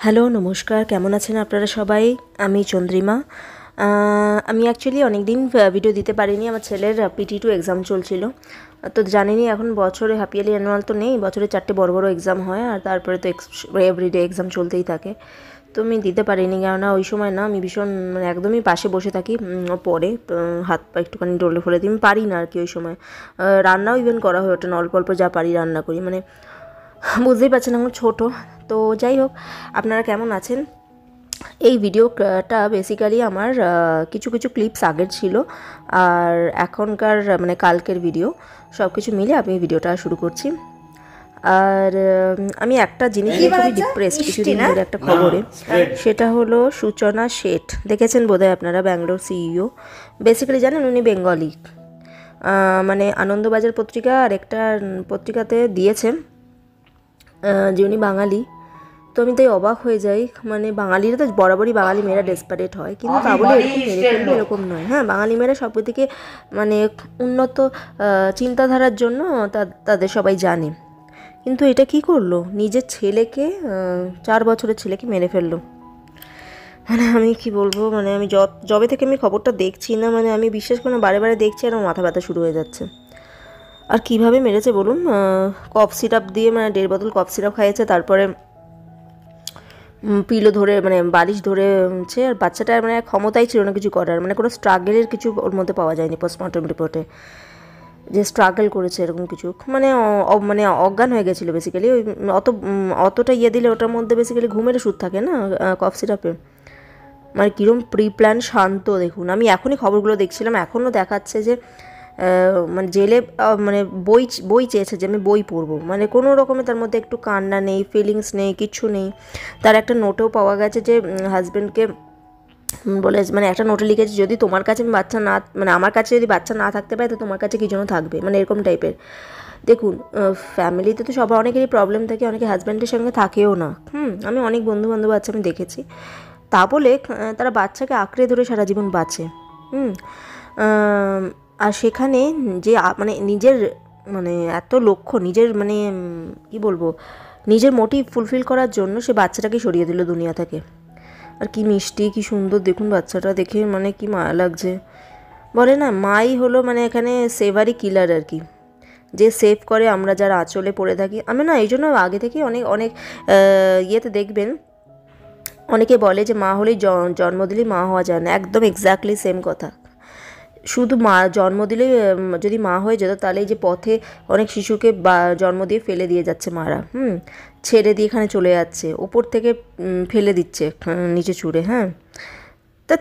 Hello নমস্কার, কেমন আছেন আপনারা সবাই? আমি চন্দ্রিমা। আমি অ্যাকচুয়ালি অনেক দিন ভিডিও দিতে পারিনি, আমার ছেলের PT2 এক্সাম চলছিল। তো জানেনই এখন বছরে হাফ ইয়ারলি অ্যানুয়াল তো নেই, বছরে 4টে বড় বড় এক্সাম হয় আর তারপরে তো এভরিডে এক্সাম চলতেই থাকে। তো আমি দিতে পারিনি, কেননা ওই সময় না আমি ভীষণ মানে একদমই পাশে বসে থাকি, পরে হাত পা একটুখানি ডলে ফেলে দিই, আমি পারি না আর কি ওই সময়। রান্নাও ইভেন করা হয়ে ওঠে না, অল্প অল্প যা পারি রান্না করি, মানে বুঝতেই পারছেন এখন ছোটো। তো যাই হোক, আপনারা কেমন আছেন? এই ভিডিওটা বেসিক্যালি আমার কিছু কিছু ক্লিপস আগের ছিল আর এখনকার মানে কালকের ভিডিও, সব কিছু মিলে আমি ভিডিওটা শুরু করছি। আর আমি একটা জিনিস নিয়ে খুবই ডিপ্রেসড কিছুদিন ধরে, একটা খবরে, সেটা হলো সূচনা শেঠ। দেখেছেন বোধহয় আপনারা, ব্যাঙ্গালোর CEO। বেসিক্যালি জানেন উনি বেঙ্গলি, মানে আনন্দবাজার পত্রিকা আর একটা পত্রিকাতে দিয়েছেন যে উনি বাঙালি। তো আমি তাই অবাক হয়ে যাই, মানে বাঙালিরা তো বরাবরই বাঙালি মেয়েরা ডেসপারেট হয়, কিন্তু তা বলে এরকম মেরে ফেলবে এরকম নয়। হ্যাঁ, বাঙালি মেয়েরা সব থেকে মানে উন্নত চিন্তাধারার জন্য তাদের সবাই জানে, কিন্তু এটা কি করলো, নিজের ছেলেকে 4 বছরের ছেলেকে মেরে ফেললো। মানে আমি কি বলবো, মানে আমি যবে থেকে আমি খবরটা দেখছি না, মানে আমি বিশ্বাস করি না, বারে বারে দেখছি আর আমার মাথা ব্যথা শুরু হয়ে যাচ্ছে। আর কিভাবে মেরেছে বলুন? কফ সিরাপ দিয়ে, মানে 1.5 বোতল কফ সিরাপ খাইয়েছে, তারপরে পিলো ধরে মানে বালিশ ধরেছে, আর বাচ্চাটার মানে ক্ষমতাই ছিল না কিছু করার, মানে কোনো স্ট্রাগলের কিছু ওর মধ্যে পাওয়া যায়নি পোস্টমর্টম রিপোর্টে যে স্ট্রাগল করেছে এরকম কিছু। মানে মানে অজ্ঞান হয়ে গেছিলো বেসিক্যালি। ওই অতটা দিলে ওটার মধ্যে বেসিক্যালি ঘুমের ওষুধ থাকে না কফ সিরাপে। মানে কীরকম প্রি প্ল্যান শান্ত, দেখুন আমি এখনই খবরগুলো দেখছিলাম, এখনও দেখাচ্ছে যে মানে জেলে মানে বই চেয়েছে যে আমি বই পড়বো, মানে কোনো রকমের তার মধ্যে একটু কান্না নেই, ফিলিংস নেই, কিচ্ছু নেই। তার একটা নোটেও পাওয়া গেছে যে হাজব্যান্ডকে বলে, মানে একটা নোটে লিখেছে, যদি তোমার কাছে বাচ্চা না, মানে আমার কাছে যদি বাচ্চা না থাকতে পারে তো তোমার কাছে কী জন্য থাকবে, মানে এরকম টাইপের। দেখুন, ফ্যামিলিতে তো সবার অনেকেরই প্রবলেম থাকে, অনেকে হাজব্যান্ডের সঙ্গে থাকেও না। আমি অনেক বন্ধুবান্ধব আছে, আমি দেখেছি, তা বলে তারা বাচ্চাকে আঁকড়ে ধরে সারা জীবন বাঁচে। আর সেখানে যে মানে নিজের মানে এত লক্ষ্য, নিজের মানে কি বলবো, নিজের মোটিভ ফুলফিল করার জন্য সে বাচ্চাটাকে সরিয়ে দিল দুনিয়া থেকে। আর কি মিষ্টি, কি সুন্দর দেখুন বাচ্চাটা, দেখে মানে কি মায়া লাগছে। বলে না, মাই হলো মানে এখানে সেভারি কিলার আর কি, যে সেভ করে আমরা যারা আঁচলে পড়ে থাকি। আমি না এই জন্য আগে থেকে অনেক অনেক ইয়েতে দেখবেন অনেকে বলে যে মা হলেই জন্ম দিলেই মা হওয়া যায় না, একদম এক্স্যাক্টলি সেম কথা। শুধু মা জন্ম দিলে যদি মা হয়ে যেত, তাহলে এই যে পথে অনেক শিশুকে জন্ম দিয়ে ফেলে দিয়ে যাচ্ছে মারা, ছেড়ে দিয়ে এখানে চলে যাচ্ছে, ওপর থেকে ফেলে দিচ্ছে নিচে ছুঁড়ে। হ্যাঁ, তা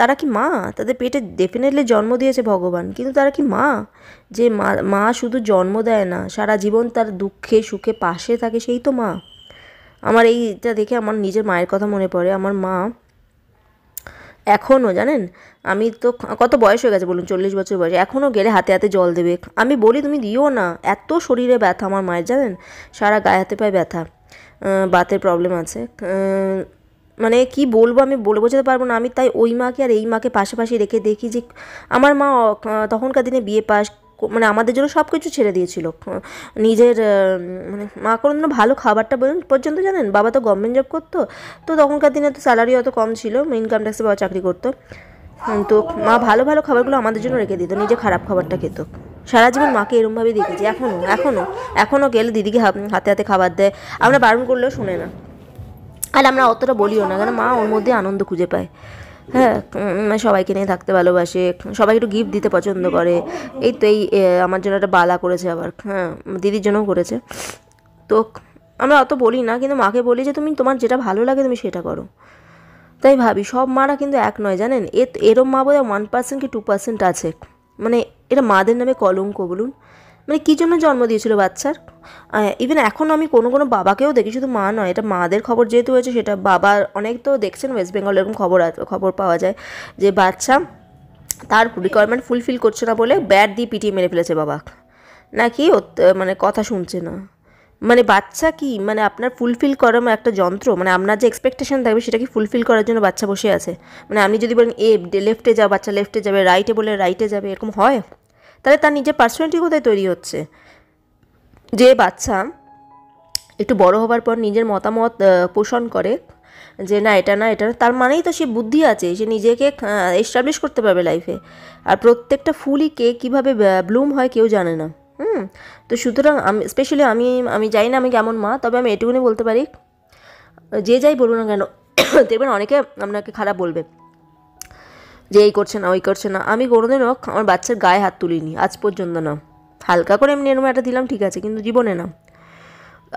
তারা কি মা? তাদের পেটে ডেফিনেটলি জন্ম দিয়েছে ভগবান, কিন্তু তারা কি মা? যে মা শুধু জন্ম দেয় না, সারা জীবন তার দুঃখে সুখে পাশে থাকে, সেই তো মা। আমার এইটা দেখে আমার নিজের মায়ের কথা মনে পড়ে। আমার মা এখনও, জানেন, আমি তো কত বয়স হয়ে গেছে বলুন, 40 বছর বয়স, এখনও গেলে হাতে হাতে জল দেবে। আমি বলি তুমি দিও না, এত শরীরে ব্যথা আমার মায়ের, জানেন, সারা গায়ে হাতে পায়ে ব্যথা, বাতের প্রবলেম আছে। মানে কি বলবো, আমি বলে বোঝাতে পারবো না। আমি তাই ওই মাকে আর এই মাকে পাশাপাশি রেখে দেখি যে আমার মা তখনকার দিনে বিয়ে পাস, মানে আমাদের জন্য সব কিছু ছেড়ে দিয়েছিল। নিজের মানে মা কোনোদিনও ভালো খাবারটা পর্যন্ত, জানেন, বাবা তো গভর্নমেন্ট জব করতো, তো তখনকার দিনে তো স্যালারি অত কম ছিল, ইনকাম ট্যাক্সে বাবা চাকরি করতো। তো মা ভালো ভালো খাবারগুলো আমাদের জন্য রেখে দিত, নিজে খারাপ খাবারটা খেত। সারা জীবন মাকে এরমভাবেই দেখেছি, এখনও গেলে দিদিকে হাতে হাতে খাবার দেয়, আমরা বারণ করলেও শোনে না। আর আমরা অতটা বলিও না, কারণ মা ওর মধ্যে আনন্দ খুঁজে পায়। হ্যাঁ, সবাইকে নিয়ে থাকতে ভালোবাসে, সবাই একটু গিফট দিতে পছন্দ করে। এই তো এই আমার জন্য একটা বালা করেছে আবার, হ্যাঁ, দিদির জন্যও করেছে। তো আমরা অত বলি না, কিন্তু মাকে বলি যে তুমি তোমার যেটা ভালো লাগে তুমি সেটা করো। তাই ভাবি সব মারা কিন্তু এক নয়, জানেন, এরম মা বোধহয় 1% কি 2% আছে। মানে এটা মাদের নামে কলঙ্ক বলুন। মানে কী জন্য জন্ম দিয়েছিল বাচ্চার? ইভেন এখন আমি কোনো কোনো বাবাকেও দেখি, শুধু মা নয়, এটা মাদের খবর যেহেতু হয়েছে, সেটা বাবার অনেক তো দেখছেন ওয়েস্ট বেঙ্গল এরকম খবর পাওয়া যায় যে বাচ্চা তার রিকোয়ারমেন্ট ফুলফিল করছে না বলে ব্যাট দিয়ে পিটিয়ে মেরে ফেলেছে বাবা, নাকি মানে কথা শুনছে না। মানে বাচ্চা কি, মানে আপনার ফুলফিল করার একটা যন্ত্র, মানে আপনার যে এক্সপেকটেশন থাকবে সেটা কি ফুলফিল করার জন্য বাচ্চা বসে আছে? মানে আপনি যদি বলেন লেফটে যাও, বাচ্চা লেফটে যাবে, রাইটে বলে রাইটে যাবে, এরকম হয়? তাহলে তার নিজের পার্সোনালিটি কোথায় তৈরি হচ্ছে? যে বাচ্চা একটু বড় হবার পর নিজের মতামত পোষণ করে যে না এটা না এটা না, তার মানেই তো সে বুদ্ধি আছে, সে নিজেকে এস্টাবলিশ করতে পারবে লাইফে। আর প্রত্যেকটা ফুলই কীভাবে ব্লুম হয় কেউ জানে না। তো সুতরাং আমি স্পেশালি আমি জানি না আমি কেমন মা, তবে আমি এটুকুনি বলতে পারি, যে যাই বলুন না কেন দেখবেন অনেকে আপনাকে খারাপ বলবে যে এই করছে না ওই করছে না। আমি কোনোদিনও আমার বাচ্চার গায়ে হাত তুলিনি আজ পর্যন্ত, না। হালকা করে এমনি এরকম একটা দিলাম ঠিক আছে, কিন্তু জীবনে না।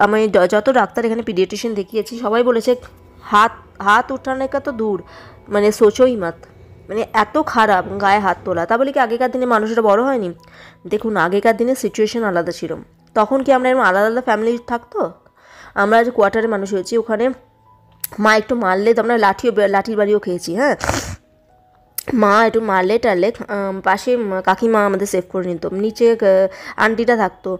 আমি যত ডাক্তার এখানে পিডিয়াট্রিশিয়ান দেখিয়েছি সবাই বলেছে হাত হাত উঠানে কা তো দূর, মানে সোচোই মাত, মানে এত খারাপ গায়ে হাত তোলা। তা বলে কি আগেকার দিনে মানুষরা বড় হয়নি? দেখুন আগেকার দিনে সিচুয়েশন আলাদা ছিল। তখন কি আমরা এরকম আলাদা আলাদা ফ্যামিলি থাকতো? আমরা যে কোয়ার্টারে মানুষ হয়েছি, ওখানে মা একটু মারলে তো আমরা লাঠির বাড়িও খেয়েছি। হ্যাঁ, মা একটু মারলে টারলে পাশে কাকিমা আমাদের সেভ করে নিত, নিচে আন্টিটা থাকতো।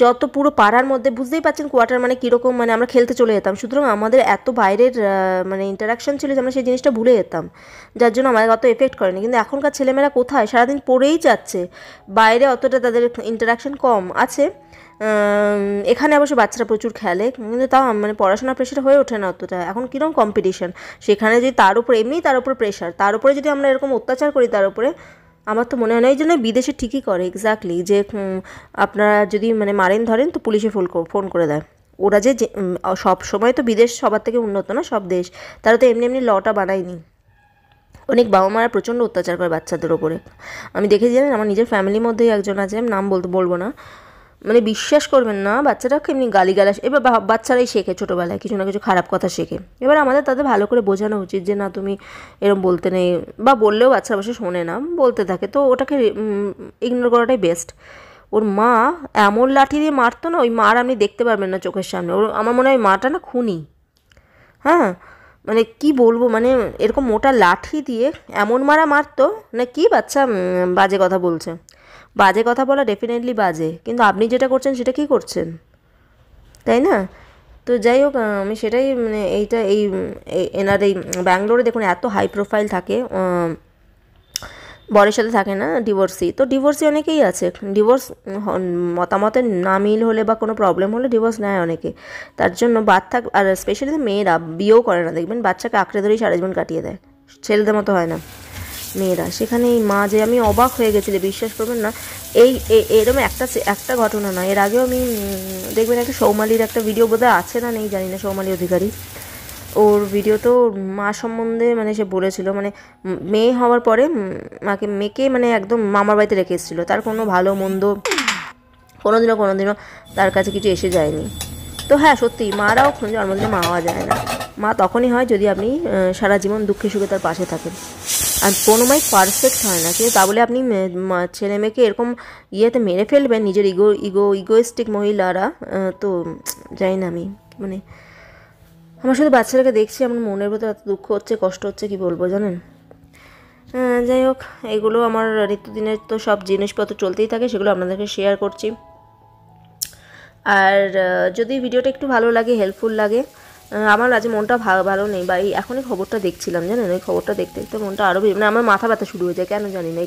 যত পুরো পাড়ার মধ্যে বুঝতেই পারছেন কোয়ার্টার মানে কীরকম, মানে আমরা খেলতে চলে যেতাম। সুতরাং আমাদের এত বাইরের মানে ইন্টারাকশান ছিল যে আমরা সেই জিনিসটা ভুলে যেতাম, যার জন্য আমাদের অত এফেক্ট করেনি। কিন্তু এখনকার ছেলেমেয়েরা কোথায়, সারাদিন পড়েই যাচ্ছে, বাইরে অতটা তাদের ইন্টারাকশান কম আছে। এখানে অবশ্য বাচ্চারা প্রচুর খেলে, কিন্তু তাও মানে পড়াশোনার প্রেশার হয়ে ওঠে না অতটা। এখন কীরকম কম্পিটিশান, সেখানে যদি তার উপরে এমনিই তার উপরে প্রেশার, তার উপরে যদি আমরা এরকম অত্যাচার করি তার উপরে, আমার তো মনে হয় না। এই জন্য বিদেশে ঠিকই করে এক্স্যাক্টলি, যে আপনারা যদি মানে মারেন ধরেন তো পুলিশে ফোন করে দেয়। ওরা যে সব সময় তো বিদেশ সবার থেকে উন্নত না, সব দেশ, তারা তো এমনি এমনি লটা বানায়নি। অনেক বাবা মারা প্রচণ্ড অত্যাচার করে বাচ্চাদের ওপরে। আমি দেখেছি জানেন, আমার নিজের ফ্যামিলির মধ্যেই একজন আছে, আমি নাম বলবো না, মানে বিশ্বাস করবেন না, বাচ্চারা এমনি গালিগালাজ, এবার বাচ্চারাই শেখে ছোটোবেলায় কিছু না কিছু খারাপ কথা শেখে। এবার আমাদের তাদের ভালো করে বোঝানো উচিত যে না তুমি এরকম বলতে নেই, বা বললেও বাচ্চারা বসে শোনে না, বলতে থাকে, তো ওটাকে ইগনোর করাটাই বেস্ট। ওর মা এমন লাঠি দিয়ে মারতো না, ওই মার আপনি দেখতে পারবেন না চোখের সামনে। ওর আমার মনে হয় মাটা না খুনি। হ্যাঁ, মানে কি বলবো, মানে এরকম মোটা লাঠি দিয়ে এমন মারতো না, কি বাচ্চা বাজে কথা বলছে। বাজে কথা বলা ডেফিনেটলি বাজে, কিন্তু আপনি যেটা করছেন সেটা কি করছেন, তাই না? তো যাই হোক, আমি সেটাই মানে এনার এই ব্যাঙ্গালোরে দেখুন এত হাই প্রোফাইল থাকে, বরের সাথে থাকে না, ডিভোর্সি। তো ডিভোর্সি অনেকেই আছে, ডিভোর্স মতামতের না মিল হলে বা কোনো প্রবলেম হলে ডিভোর্স নেয় অনেকে। তার জন্য আর স্পেশালি মেয়েরা বিয়েও করে না, দেখবেন বাচ্চাকে আঁকড়ে ধরেই সারা জীবন কাটিয়ে দেয়, ছেলেদের মতো হয় না মেয়েরা। সেখানে এই মা যে, আমি অবাক হয়ে গেছিলে, বিশ্বাস করবেন না। এরকম একটা ঘটনা না, এর আগেও আমি দেখবেন একটা সৌমালির একটা ভিডিও বোধহয় আছে না নেই জানি না, সৌমালি অধিকারী, ওর ভিডিওতেও মা সম্বন্ধে মানে সে বলেছিল, মানে মেয়ে হওয়ার পরে মেয়েকে মানে একদম মামার বাড়িতে রেখে এসেছিলো, তার কোনো ভালো মন্দ কোনোদিনও তার কাছে কিছু এসে যায়নি। তো হ্যাঁ সত্যি, মারাও জন্মদিনে মা হওয়া যায় না, মা তখনই হয় যদি আপনি সারা জীবন দুঃখে সুখে তার পাশে থাকেন। আর কোনো মাই পারফেক্ট হয় না, কিন্তু তা বলে আপনি ছেলে মেয়েকে এরকম ইয়েতে মেরে ফেলবেন, নিজের ইগোইস্টিক মহিলারা। তো জানি না, আমি মানে আমার শুধু বাচ্চাটাকে দেখছি, আমার মনের ভেতরে এত দুঃখ হচ্ছে, কষ্ট হচ্ছে, কি বলবো জানেন। যাই হোক, এগুলো আমার নিত্যদিনের তো সব জিনিসপত্র চলতেই থাকে, সেগুলো আপনাদেরকে শেয়ার করছি। আর যদি ভিডিওটা একটু ভালো লাগে, হেল্পফুল লাগে, আমার আজ মনটা ভালো নেই, বা এই এখনই খবরটা দেখছিলাম জানেন, ওই খবরটা দেখতে দেখতে মনটা আরও মানে আমার মাথা ব্যথা শুরু হয়ে যায়, কেন জানি না।